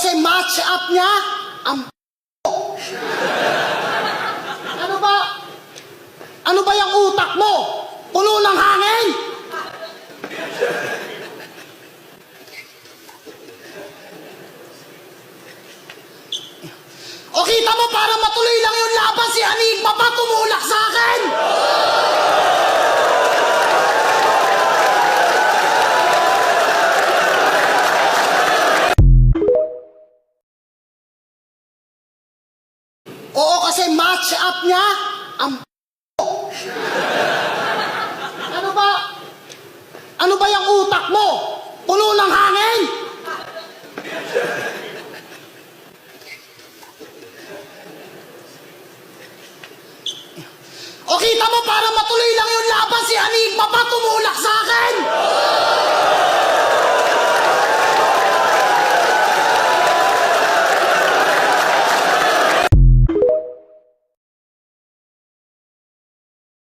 kasi match up niya ang Ano ba yung utak mo? Puno ng hangin? O kita mo, para matuloy lang yung laban, si Enigma pa tumulak sa akin! Oo, kasi match up niya ang Ano ba yung utak mo? Puno ng hangin? O kita mo, para matuloy lang yung laban, si Enigma pa tumulak sa akin!